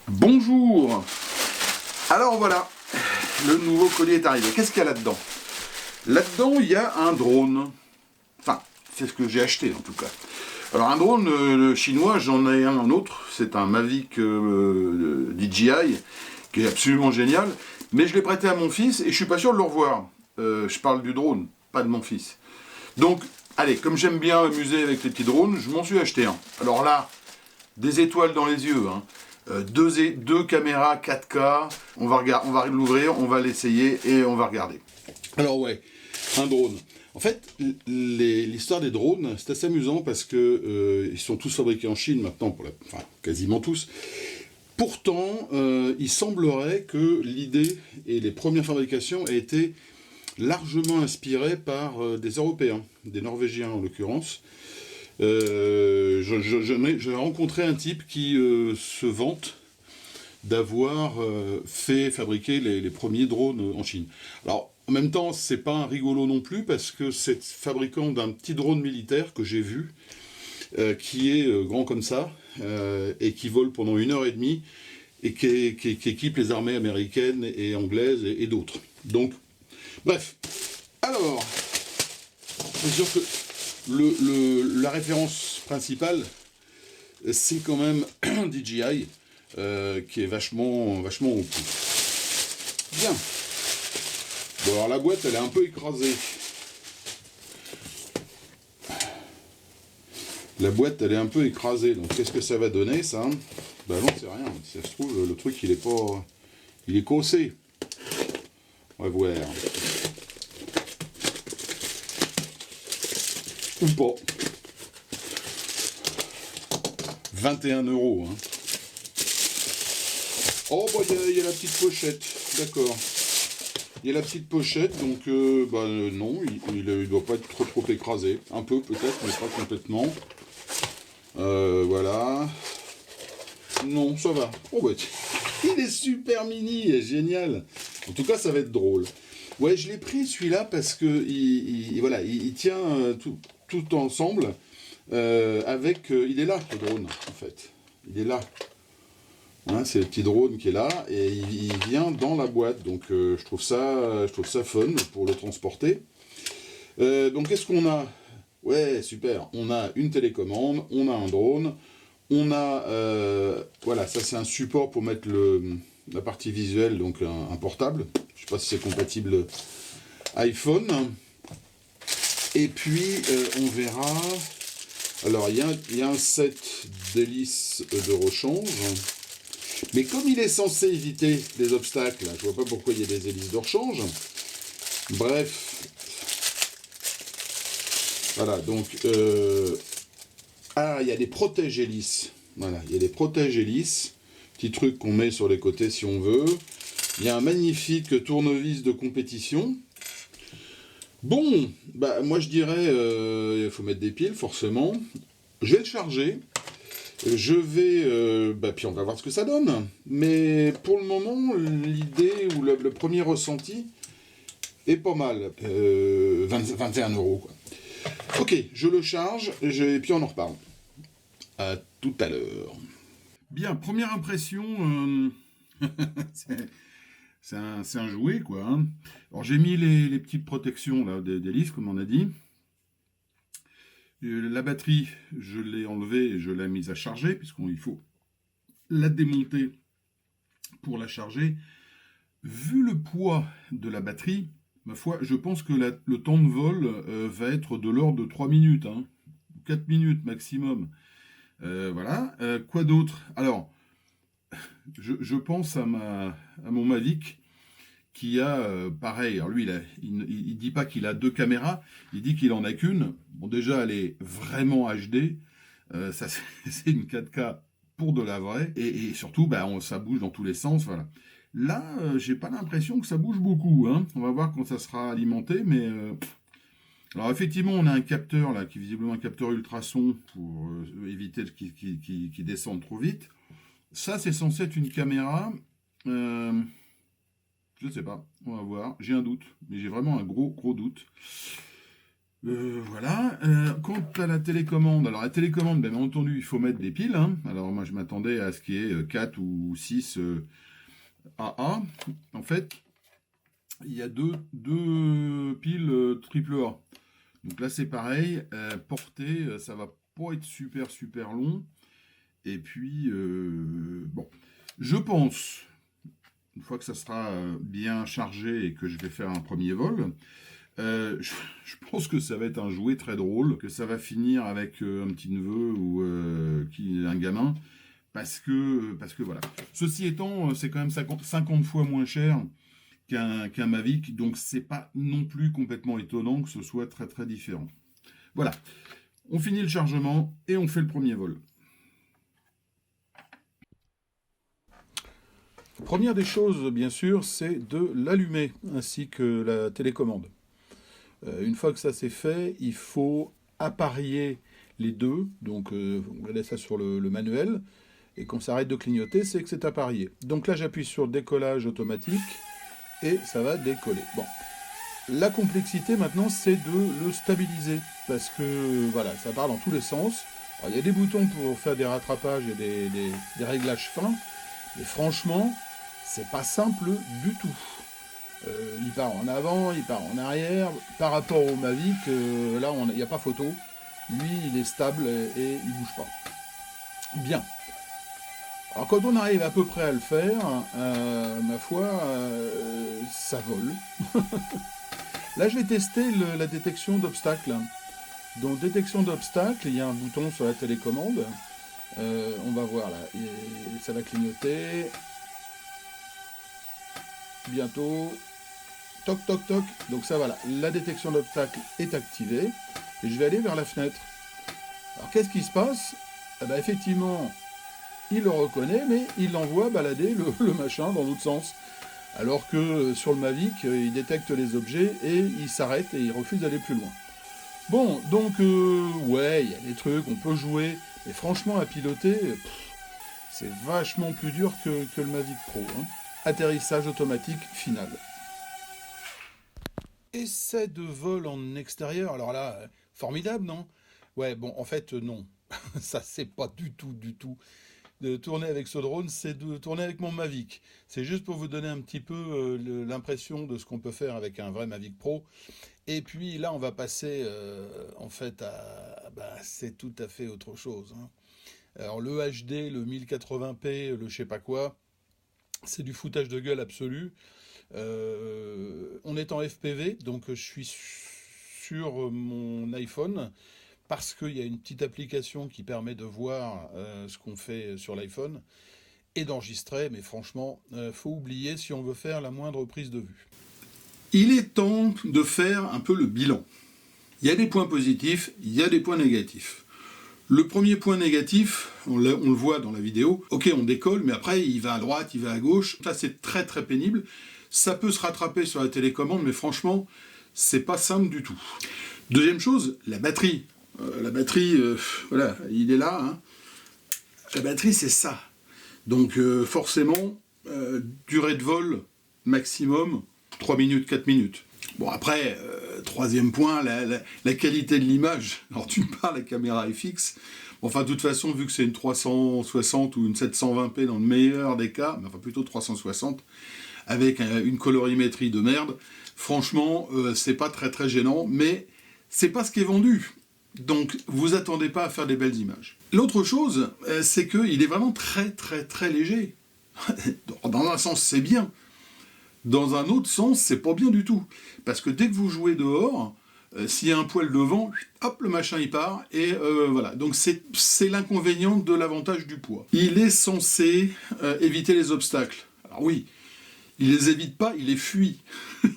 Bonjour. Alors voilà, le nouveau colis est arrivé. Qu'est-ce qu'il y a là-dedans? Là-dedans, il y a un drone. Enfin, c'est ce que j'ai acheté en tout cas. Alors un drone chinois, j'en ai un autre. C'est un Mavic DJI qui est absolument génial. Mais je l'ai prêté à mon fils et je suis pas sûr de le revoir. Je parle du drone, pas de mon fils. Donc, allez, comme j'aime bien m'amuser avec les petits drones, je m'en suis acheté un. Alors là, des étoiles dans les yeux, hein. Deux caméras 4K, on va l'ouvrir, on va l'essayer et on va regarder. Alors ouais, un drone. En fait, l'histoire des drones, c'est assez amusant parce que ils sont tous fabriqués en Chine maintenant, enfin quasiment tous. Pourtant, il semblerait que l'idée et les premières fabrications aient été largement inspirées par des Européens, des Norvégiens en l'occurrence. J'ai rencontré un type qui se vante d'avoir fait fabriquer les premiers drones en Chine. Alors, en même temps, c'est pas un rigolo non plus, parce que c'est fabricant d'un petit drone militaire que j'ai vu, qui est grand comme ça, et qui vole pendant 1 heure et demie, et qui équipe les armées américaines et anglaises et d'autres. Donc, bref. Alors, c'est sûr que la référence principale, c'est quand même DJI, qui est vachement au coup. Bien. Bon, alors la boîte, elle est un peu écrasée. La boîte, elle est un peu écrasée. Donc, qu'est-ce que ça va donner, ça? Ben non, c'est rien. Si ça se trouve, le truc, il est pas... Il est cassé. On va voir. Ou pas. 21 €, hein. Oh, bah, il y a la petite pochette. D'accord. Il y a la petite pochette, donc, non, il doit pas être trop écrasé. Un peu, peut-être, mais pas complètement. Voilà. Non, ça va. Oh, bah, il est super mini, il est génial. En tout cas, ça va être drôle. Ouais, je l'ai pris, celui-là, parce que, il tient tout ensemble. Il est là, le drone, en fait. Il est là. Hein, c'est le petit drone qui est là, et il vient dans la boîte. Donc, je trouve ça fun pour le transporter. Donc, qu'est-ce qu'on a? Ouais, super. On a une télécommande, on a un drone, on a... voilà, ça c'est un support pour mettre la partie visuelle, donc un portable. Je sais pas si c'est compatible iPhone. Et puis, on verra... Alors, il y a un set d'hélices de rechange. Mais comme il est censé éviter les obstacles, je vois pas pourquoi il y a des hélices de rechange. Bref. Voilà, donc... il y a des protèges hélices. Voilà, il y a des protèges hélices. Petit truc qu'on met sur les côtés si on veut. Il y a un magnifique tournevis de compétition. Bon, bah moi je dirais, il faut mettre des piles forcément. Je vais le charger. Je vais... puis on va voir ce que ça donne. Mais pour le moment, l'idée ou le premier ressenti est pas mal. 21 €, quoi. Ok, je le charge et puis on en reparle. À tout à l'heure. Bien, première impression, c'est un jouet, quoi. Hein. Alors j'ai mis les petites protections là, des listes, comme on a dit. La batterie, je l'ai enlevée et je l'ai mise à charger, puisqu'il faut la démonter pour la charger. Vu le poids de la batterie, ma foi, je pense que le temps de vol va être de l'ordre de 3 minutes, hein, 4 minutes maximum. Voilà. Quoi d'autre? Alors, je pense à mon Mavic qui a, pareil, alors lui, il dit pas qu'il a 2 caméras, il dit qu'il en a qu'une. Bon, déjà, elle est vraiment HD. Ça, c'est une 4K pour de la vraie. Et surtout, ça bouge dans tous les sens, voilà. Là, j'ai pas l'impression que ça bouge beaucoup, hein. On va voir quand ça sera alimenté, mais... Alors effectivement, on a un capteur là, qui est visiblement un capteur ultrason pour éviter qu'il descende trop vite. Ça, c'est censé être une caméra. Je ne sais pas, on va voir. J'ai un doute, mais j'ai vraiment un gros doute. Voilà. Quant à la télécommande, alors la télécommande, bien entendu, il faut mettre des piles, hein. Alors moi, je m'attendais à ce qu'il y ait 4 ou 6 AA. En fait, il y a deux piles triple A. Donc là, c'est pareil. Porter, ça va pas être super long. Et puis, bon, je pense, une fois que ça sera bien chargé et que je vais faire un premier vol, je pense que ça va être un jouet très drôle, que ça va finir avec un petit neveu ou un gamin, parce que voilà. Ceci étant, c'est quand même 50 fois moins cher qu'un Mavic, donc c'est pas non plus complètement étonnant que ce soit très différent. Voilà, on finit le chargement et on fait le premier vol. Première des choses, bien sûr, c'est de l'allumer, ainsi que la télécommande. Une fois que ça c'est fait, il faut apparier les deux. Donc on laisse ça sur le manuel. Et quand ça arrête de clignoter, c'est que c'est apparié. Donc là, j'appuie sur décollage automatique et ça va décoller. Bon. La complexité maintenant, c'est de le stabiliser. Parce que voilà, ça part dans tous les sens. Alors, il y a des boutons pour faire des rattrapages et des réglages fins. Mais franchement, c'est pas simple du tout. Il part en avant, il part en arrière. Par rapport au Mavic, là, il n'y a pas photo. Lui, il est stable et il bouge pas. Bien. Alors, quand on arrive à peu près à le faire, ma foi, ça vole. Là, je vais tester la détection d'obstacles. Dans détection d'obstacles, il y a un bouton sur la télécommande. On va voir là. Et ça va clignoter. Bientôt. Toc, toc, toc. Donc ça, voilà. La détection d'obstacles est activée. Et je vais aller vers la fenêtre. Alors, qu'est-ce qui se passe? Ben, effectivement, il le reconnaît, mais il l'envoie balader le machin dans l'autre sens. Alors que sur le Mavic, il détecte les objets et il s'arrête et il refuse d'aller plus loin. Bon, donc, ouais, il y a des trucs, on peut jouer, mais franchement, à piloter, c'est vachement plus dur que le Mavic Pro. Hein. Atterrissage automatique final. Essai de vol en extérieur, alors là, formidable, non? Ouais, bon, en fait, non. Ça, c'est pas du tout. De tourner avec ce drone, c'est de tourner avec mon Mavic. C'est juste pour vous donner un petit peu l'impression de ce qu'on peut faire avec un vrai Mavic Pro. Et puis là, on va passer en fait à... Bah, c'est tout à fait autre chose. Hein. Alors le HD, le 1080p, le je sais pas quoi, c'est du foutage de gueule absolu. On est en FPV, donc je suis sur mon iPhone parce qu'il y a une petite application qui permet de voir ce qu'on fait sur l'iPhone et d'enregistrer, mais franchement, faut oublier si on veut faire la moindre prise de vue. Il est temps de faire un peu le bilan. Il y a des points positifs, il y a des points négatifs. Le premier point négatif, on le voit dans la vidéo, ok, on décolle, mais après, il va à droite, il va à gauche. Ça, c'est très pénible. Ça peut se rattraper sur la télécommande, mais franchement, c'est pas simple du tout. Deuxième chose, la batterie. Voilà, il est là. Hein. La batterie, c'est ça. Donc, forcément, durée de vol maximum, 3 minutes, 4 minutes. Bon, après, troisième point, la qualité de l'image. Alors, d'une part, la caméra est fixe. Enfin, de toute façon, vu que c'est une 360 ou une 720p dans le meilleur des cas, enfin plutôt 360, avec une colorimétrie de merde, franchement, c'est pas très gênant, mais c'est pas ce qui est vendu. Donc, vous attendez pas à faire des belles images. L'autre chose, c'est qu'il est vraiment très léger. Dans un sens, c'est bien. Dans un autre sens, c'est pas bien du tout. Parce que dès que vous jouez dehors, s'il y a un poil devant, hop, le machin il part, et voilà. Donc c'est l'inconvénient de l'avantage du poids. Il est censé éviter les obstacles. Alors oui, il les évite pas, il les fuit.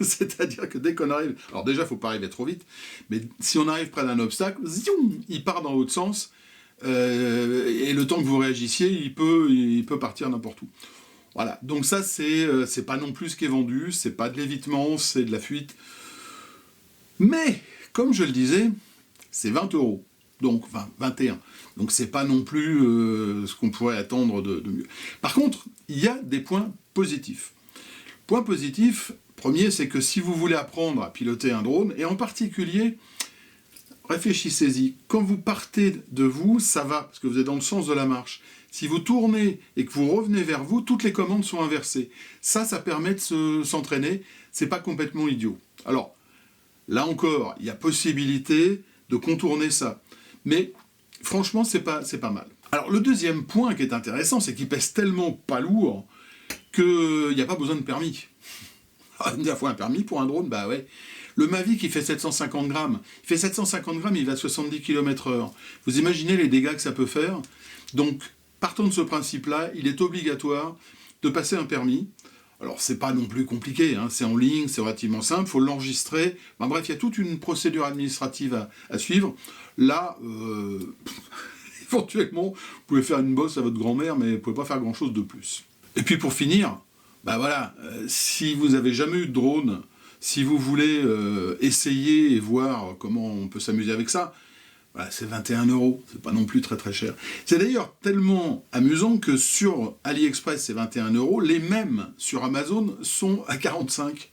C'est-à-dire que dès qu'on arrive... Alors déjà, il ne faut pas arriver trop vite, mais si on arrive près d'un obstacle, zioum, il part dans l'autre sens, et le temps que vous réagissiez, il peut partir n'importe où. Voilà, donc ça, c'est pas non plus ce qui est vendu, c'est pas de l'évitement, c'est de la fuite. Mais, comme je le disais, c'est 20 €. Donc, enfin, 21. Donc, c'est pas non plus ce qu'on pourrait attendre de mieux. Par contre, il y a des points positifs. Point positif, premier, c'est que si vous voulez apprendre à piloter un drone, et en particulier réfléchissez-y. Quand vous partez de vous, ça va, parce que vous êtes dans le sens de la marche. Si vous tournez et que vous revenez vers vous, toutes les commandes sont inversées. Ça permet de s'entraîner. C'est pas complètement idiot. Alors, là encore, il y a possibilité de contourner ça. Mais franchement, c'est pas mal. Alors, le deuxième point qui est intéressant, c'est qu'il pèse tellement pas lourd qu'il n'y a pas besoin de permis. Il faut un permis pour un drone, bah ouais. Le Mavic, il fait 750 grammes. Il fait 750 grammes, il va à 70 km/h. Vous imaginez les dégâts que ça peut faire? Donc, partant de ce principe-là, il est obligatoire de passer un permis. Alors, c'est pas non plus compliqué, hein. C'est en ligne, c'est relativement simple, il faut l'enregistrer. Ben, bref, il y a toute une procédure administrative à suivre. Là, éventuellement, vous pouvez faire une bosse à votre grand-mère, mais vous ne pouvez pas faire grand-chose de plus. Et puis pour finir, ben voilà, si vous n'avez jamais eu de drone, si vous voulez essayer et voir comment on peut s'amuser avec ça, voilà, c'est 21 €, c'est pas non plus très très cher. C'est d'ailleurs tellement amusant que sur AliExpress c'est 21 €, les mêmes sur Amazon sont à 45.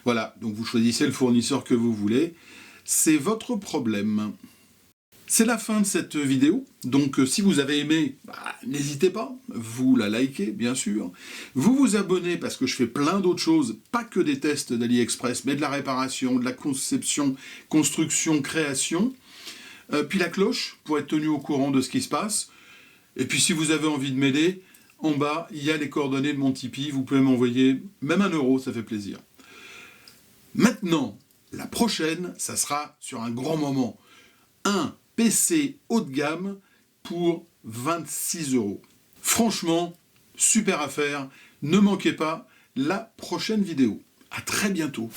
Voilà, donc vous choisissez le fournisseur que vous voulez, c'est votre problème. C'est la fin de cette vidéo, donc si vous avez aimé, n'hésitez pas, vous la likez bien sûr, vous vous abonnez parce que je fais plein d'autres choses, pas que des tests d'AliExpress, mais de la réparation, de la conception, construction, création, puis la cloche pour être tenu au courant de ce qui se passe, et puis si vous avez envie de m'aider, en bas il y a les coordonnées de mon Tipeee, vous pouvez m'envoyer même 1 €, ça fait plaisir. Maintenant, la prochaine, ça sera sur un grand moment, un PC haut de gamme pour 26 €. Franchement, super affaire. Ne manquez pas la prochaine vidéo. À très bientôt.